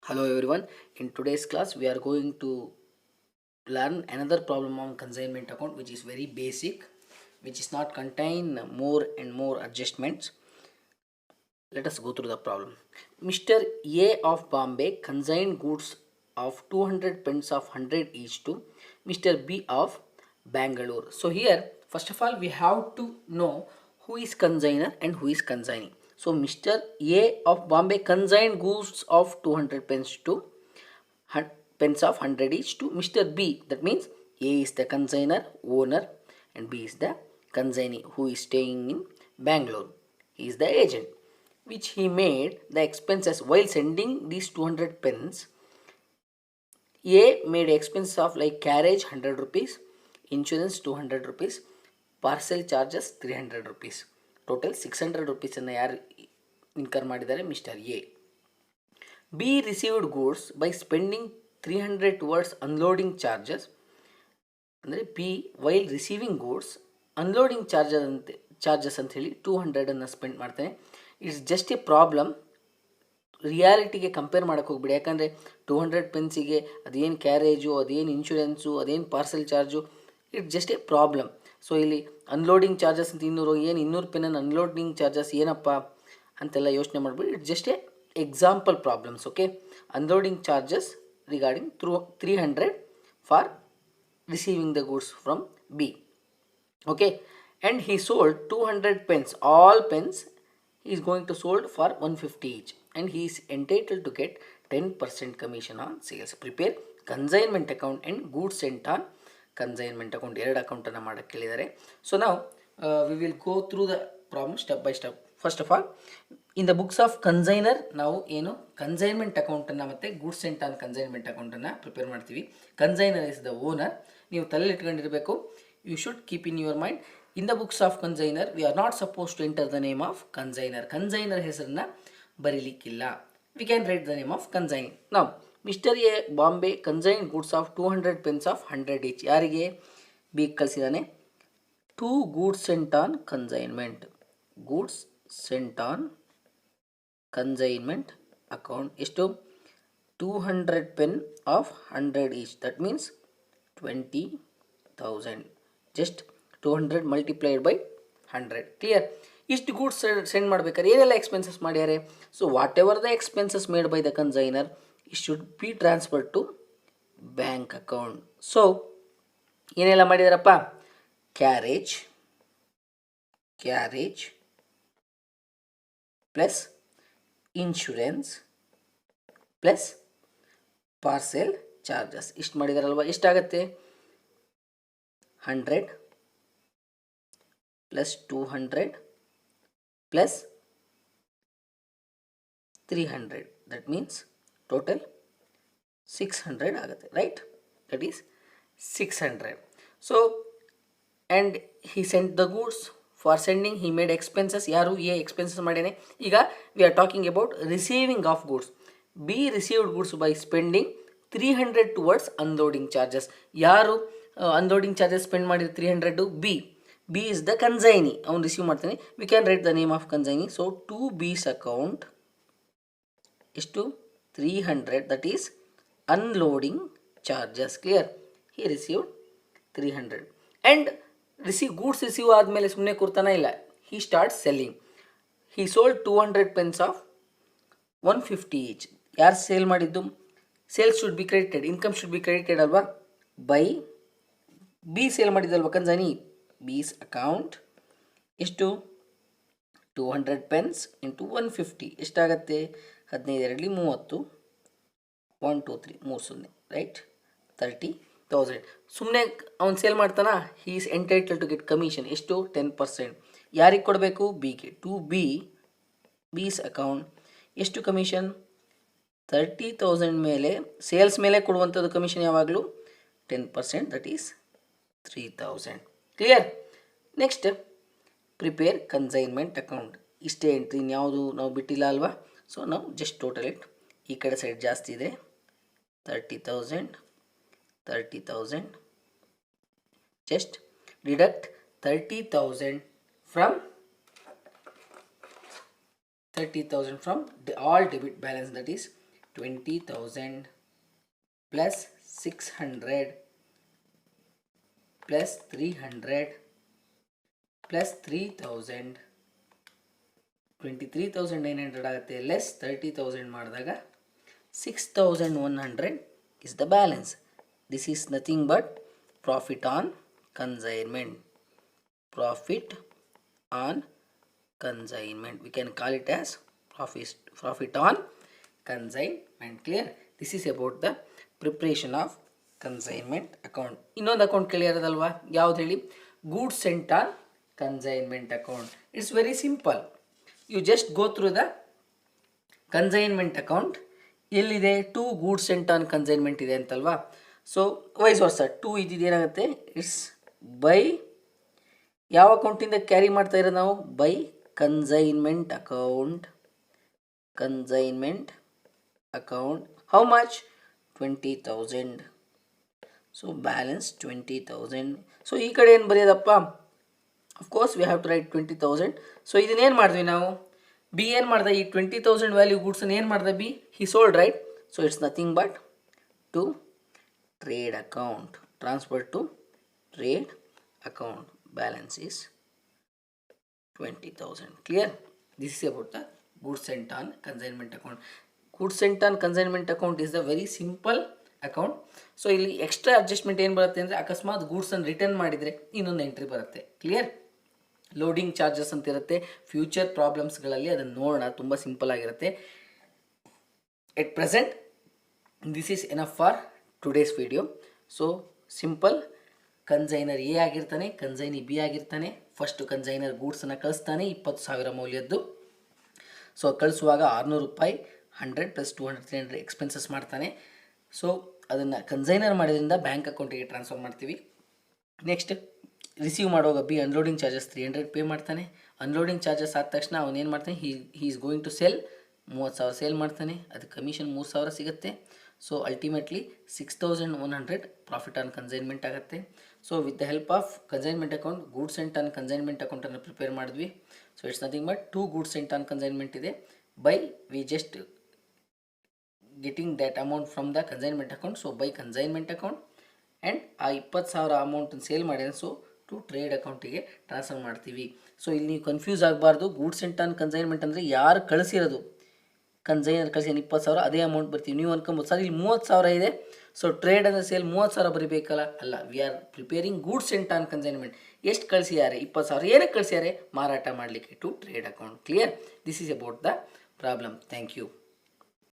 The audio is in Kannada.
Hello everyone. In today's class, we are going to learn another problem on consignment account, which is very basic, which is not contain more and more adjustments. Let us go through the problem. Mr. A of Bombay consigned goods of 200 pence of 100 each to Mr. B of Bangalore. So here, first of all, we have to know who is consigner and who is consignee. So Mr. A of Bombay consigned goods of 200 pence to pence of 100 each to Mr. B. That means A is the consigner, owner, and B is the consignee who is staying in Bangalore. He is the agent, which he made the expenses while sending these 200 pence. A made expenses of like carriage 100 rupees, insurance 200 rupees, parcel charges 300 rupees. Total 600 rupees ಅನ್ನು ಯಾರು ಇನ್ಕರ್ ಮಾಡಿದ್ದಾರೆ mister A. B received goods by spending 300 towards unloading charges. ಅಂದರೆ B while receiving goods unloading charges ಅಂತ ಹೇಳಿ 200 ಸ್ಪೆಂಡ್ ಮಾಡ್ತಾನೆ. It's just a problem. ರಿಯಾಲಿಟಿಗೆ ಕಂಪೇರ್ ಮಾಡೋಕ್ಕೆ ಹೋಗ್ಬಿಡಿ. ಯಾಕಂದರೆ 200 ಪೆನ್ಸಿಗೆ ಅದೇನು ಕ್ಯಾರೇಜು, ಅದೇನು ಇನ್ಶೂರೆನ್ಸು, ಅದೇನು parcel charge, it's just a problem. So ಇಲ್ಲಿ ಅನ್ಲೋಡಿಂಗ್ ಚಾರ್ಜಸ್ ಅಂತ 200, ಏನು 200 ಪೆನ್ನ ಅನ್ಲೋಡಿಂಗ್ ಚಾರ್ಜಸ್ ಏನಪ್ಪ ಅಂತೆಲ್ಲ ಯೋಚನೆ ಮಾಡಿಬಿಡಿ. It's just A example problems. Okay, unloading charges regarding through 300 for receiving the goods from B. Okay, and he sold 200 pens. All pens he is going to sold for 150 each, and he is entitled to get 10% commission on sales. Prepare consignment account and goods sent on consignment account. ಎರಡು ಅಕೌಂಟನ್ನು ಮಾಡೋಕ್ಕೆ ಕೇಳಿದ್ದಾರೆ. ಸೊ ನಾವು we will go through the problem step by step. First of all, in the books of consignor ನಾವು ಏನು ಕನ್ಸೈನ್ಮೆಂಟ್ ಅಕೌಂಟನ್ನು ಮತ್ತು ಗೂಡ್ಸ್ ಸೆಂಟ್ ಆನ್ ಕನ್ಸೈನ್ಮೆಂಟ್ ಅಕೌಂಟನ್ನು ಪ್ರಿಪೇರ್ ಮಾಡ್ತೀವಿ. Consignor is the owner. ನೀವು ತಲೆಯಲ್ಲಿ ಇಟ್ಕೊಂಡಿರಬೇಕು. You should keep in your mind, in the books of consignor we are not suppose to enter the name of consignor. Consignor ಹೆಸರನ್ನ ಬರೀಲಿಕ್ಕಿಲ್ಲ. We can write the name of consign. ನಾವು mister A Bombay consign goods of 200 pens of 100 each. ಯಾರಿಗೆ? ಬಿ ಕಳಿಸಿದ್ದಾನೆ. To goods sent on consignment. Goods sent on consignment account ಎಷ್ಟು? 200 pen of 100 each. That means 20,000. Just 200 multiplied by 100. Clear? ಇಷ್ಟು ಗೂಡ್ಸ್ ಸೆಂಡ್ ಮಾಡ್ಬೇಕಾದ್ರೆ ಏನೆಲ್ಲ ಎಕ್ಸ್ಪೆನ್ಸಸ್ ಮಾಡ್ಯಾರೆ? So whatever the expenses made by the consignor it should be transfer to bank account. So ಏನೆಲ್ಲ ಮಾಡಿದಾರಪ್ಪ? Carriage plus insurance plus parcel charges ಇಷ್ಟು ಮಾಡಿದಾರಲ್ವ. ಎಷ್ಟಾಗತ್ತೆ? 100 plus 200 plus 300. That means total 600 ಆಗುತ್ತೆ. Right? That is 600. So and he sent the goods. For sending he made expenses. ಯಾರು? ಎ ಎಕ್ಸ್ಪೆನ್ಸಸ್ ಮಾಡ್ಯಾನೆ. ಈಗ we are talking about receiving of goods. B received goods by spending 300 towards unloading charges. ಯಾರು ಅನ್ಲೋಡಿಂಗ್ ಚಾರ್ಜಸ್ ಸ್ಪೆಂಡ್ ಮಾಡಿದ 300? B is the consignee. ಅವ್ನು ರಿಸೀವ್ ಮಾಡ್ತಾನೆ. We can write the name of consignee. So to B's account ಎಷ್ಟು? 300. That is unloading charges. Clear? He received 300 and goods receive ಆದಮೇಲೆ ಸುಮ್ಮನೆ ಕೂರ್ತಾನ ಇಲ್ಲ. He start selling. He sold 200 pens of 150 each. ಯಾರು ಸೇಲ್ ಮಾಡಿದ್ದು? Sales should be credited, income should be credited ಅಲ್ವಾ? ಬೈ ಬಿ ಸೇಲ್ ಮಾಡಿದ್ದಲ್ವ ಕನ್ಸೈನಿ. ಬೀಸ್ ಅಕೌಂಟ್ ಎಷ್ಟು? 200 ಪೆನ್ಸ್ ಇಂಟು 150 ಎಷ್ಟಾಗತ್ತೆ? 15 2 30. 1 2 3 3 ರೈಟ್? 30,000. ಸುಮ್ಮನೆ ಅವ್ನು ಸೇಲ್ ಮಾಡ್ತಾನ? He is entitle to get commission. ಎಷ್ಟು? 10%. ಯಾರಿಗೆ ಕೊಡಬೇಕು? ಬಿಗೆ. ಟು ಬೀಸ್ ಅಕೌಂಟ್ ಎಷ್ಟು ಕಮಿಷನ್? 30,000 ಮೇಲೆ, ಸೇಲ್ಸ್ ಮೇಲೆ ಕೊಡುವಂಥದ್ದು ಕಮಿಷನ್ ಯಾವಾಗಲೂ 10%. That is 3,000. Clear? Next prepare consignment account. ಇಷ್ಟೇ ಎಂಟ್ರಿ, ಇನ್ಯಾವುದು ನಾವು ಬಿಟ್ಟಿಲ್ಲ ಅಲ್ವಾ? ಸೊ ನಾವು ಜಸ್ಟ್ ಟೋಟಲ್ ಇಟ್. ಈ ಕಡೆ ಸೈಡ್ ಜಾಸ್ತಿ ಇದೆ. 30,000 just deduct 30,000 from all debit balance, that is 20,000 plus 600 plus 300 plus 3,000 23,900 ಆಗುತ್ತೆ ಲೆಸ್ 30,000 ಮಾಡಿದಾಗ 6,100 is the balance. This is nothing but profit on consignment. Profit on consignment. We can call it as profit on consignment. Clear? This is about the preparation of consignment account. ಇನ್ನೊಂದು ಅಕೌಂಟ್ ಕೇಳಿರೋದಲ್ವಾ, ಯಾವ್ದು ಹೇಳಿ? Goods sent on consignment account. It's very simple. You just go through the consignment account. ಎಲ್ಲಿದೆ? 2 ಗೂಡ್ಸ್ ಸೆಂಟ್ ಆನ್ ಕನ್ಸೈನ್ಮೆಂಟ್ ಇದೆ ಅಂತಲ್ವಾ. ಸೊ ವೈಸ್ ವರ್ಸ 2 ಇದೇನಾಗುತ್ತೆ? ಇಟ್ಸ್ ಬೈ ಯಾವ ಅಕೌಂಟಿಂದ ಕ್ಯಾರಿ ಮಾಡ್ತಾ ಇರೋದು ನಾವು? By consignment account. Consignment account. How much? 20,000. So balance 20,000. So ಈ ಕಡೆ ಏನು ಬರೆಯೋದಪ್ಪ? Of course we have to write 20,000. So ಇದನ್ನೇನು ಮಾಡಿದ್ವಿ ನಾವು? ಬಿ ಏನು ಮಾಡ್ದೆ? ಈ 20,000 ವ್ಯಾಲ್ಯೂ ಗೂಡ್ಸನ್ನು ಏನು ಮಾಡ್ದೆ? B he sold, right? So it's nothing but to trade account. Transfer to trade account. Balance is 20,000. Clear? This is about the goods sent on consignment account. Goods sent on consignment account is the very simple account. So ಇಲ್ಲಿ ಎಕ್ಸ್ಟ್ರಾ ಅಡ್ಜಸ್ಟ್ಮೆಂಟ್ ಏನು ಬರುತ್ತೆ ಅಂದರೆ, ಅಕಸ್ಮಾತ್ ಗೂಡ್ಸನ್ನು ರಿಟರ್ನ್ ಮಾಡಿದರೆ ಇನ್ನೊಂದು ಎಂಟ್ರಿ ಬರುತ್ತೆ. ಕ್ಲಿಯರ್? ಲೋಡಿಂಗ್ ಚಾರ್ಜಸ್ ಅಂತ ಇರುತ್ತೆ. ಫ್ಯೂಚರ್ ಪ್ರಾಬ್ಲಮ್ಸ್ಗಳಲ್ಲಿ ಅದನ್ನು ನೋಡೋಣ, ತುಂಬ ಸಿಂಪಲ್ ಆಗಿರುತ್ತೆ. At present this is enough for today's video. So simple. Consignor A ಆಗಿರ್ತಾನೆ, ಕನ್ಸೈನಿ ಬಿ ಆಗಿರ್ತಾನೆ. ಫಸ್ಟು ಕನ್ಸೈನರ್ ಗೂಡ್ಸನ್ನು ಕಳಿಸ್ತಾನೆ 20,000 ಮೌಲ್ಯದ್ದು. ಸೊ ಕಳಿಸುವಾಗ 600 ರೂಪಾಯಿ 100 ಪ್ಲಸ್ 200 300 ಎಕ್ಸ್ಪೆನ್ಸಸ್ ಮಾಡ್ತಾನೆ. ಸೊ ಅದನ್ನು ಕನ್ಸೈನರ್ ಮಾಡೋದ್ರಿಂದ ಬ್ಯಾಂಕ್ ಅಕೌಂಟಿಗೆ ಟ್ರಾನ್ಸ್ಫರ್ ಮಾಡ್ತೀವಿ. ನೆಕ್ಸ್ಟ್ ರಿಸೀವ್ ಮಾಡುವಾಗ ಬಿ ಅನ್ಲೋಡಿಂಗ್ ಚಾರ್ಜಸ್ 300 ಪೇ ಮಾಡ್ತಾನೆ. ಅನ್ಲೋಡಿಂಗ್ ಚಾರ್ಜಸ್ ಆದ ತಕ್ಷಣ ಅವನು ಏನು ಮಾಡ್ತಾನೆ? He is going to sell 30,000 sale ಮಾಡ್ತಾನೆ. ಅದು ಕಮಿಷನ್ 3,000 ಸಿಗುತ್ತೆ. So ultimately 6,100 profit on consignment ಆಗುತ್ತೆ. So with the help of consignment account, goods sent on consignment ಅಕೌಂಟನ್ನು ಪ್ರಿಪೇರ್ ಮಾಡಿದ್ವಿ. So it's nothing but 2 goods sent on consignment ಇದೆ. By we just getting that amount from the consignment account. So by consignment account and ಆ 20,000 ಅಮೌಂಟನ್ನು ಸೇಲ್ ಮಾಡಿದ್ರೆ ಸೊ ಟು ಟ್ರೇಡ್ ಅಕೌಂಟಿಗೆ ಟ್ರಾನ್ಸ್ಫರ್ ಮಾಡ್ತೀವಿ. ಸೊ ಇಲ್ಲಿ ನೀವು ಕನ್ಫ್ಯೂಸ್ ಆಗಬಾರ್ದು. ಗೂಡ್ಸ್ ಸೆಂಟ್ ಆನ್ ಕನ್ಸೈನ್ಮೆಂಟ್ ಅಂದರೆ ಯಾರು ಕಳಿಸಿರೋದು, ಕನ್ಸೈನರ್ ಕಳಿಸಿ 20,000 ಅದೇ ಅಮೌಂಟ್ ಬರ್ತೀವಿ. ನೀವು ಅನ್ಕೊಬೋದು ಸರ್ ಇಲ್ಲಿ 30,000 ಇದೆ, ಸೊ ಟ್ರೇಡ್ ಅಂದರೆ ಸೇಲ್ 30,000 ಬರೀಬೇಕಲ್ಲ. ಅಲ್ಲ, we are preparing goods sent on consignment. ಎಷ್ಟು ಕಳಿಸಿದ್ದಾರೆ? 20,000. ಏನಕ್ಕೆ ಕಳಿಸಿದ್ದಾರೆ? ಮಾರಾಟ ಮಾಡಲಿಕ್ಕೆ to trade account. Clear? This is about the problem. Thank you.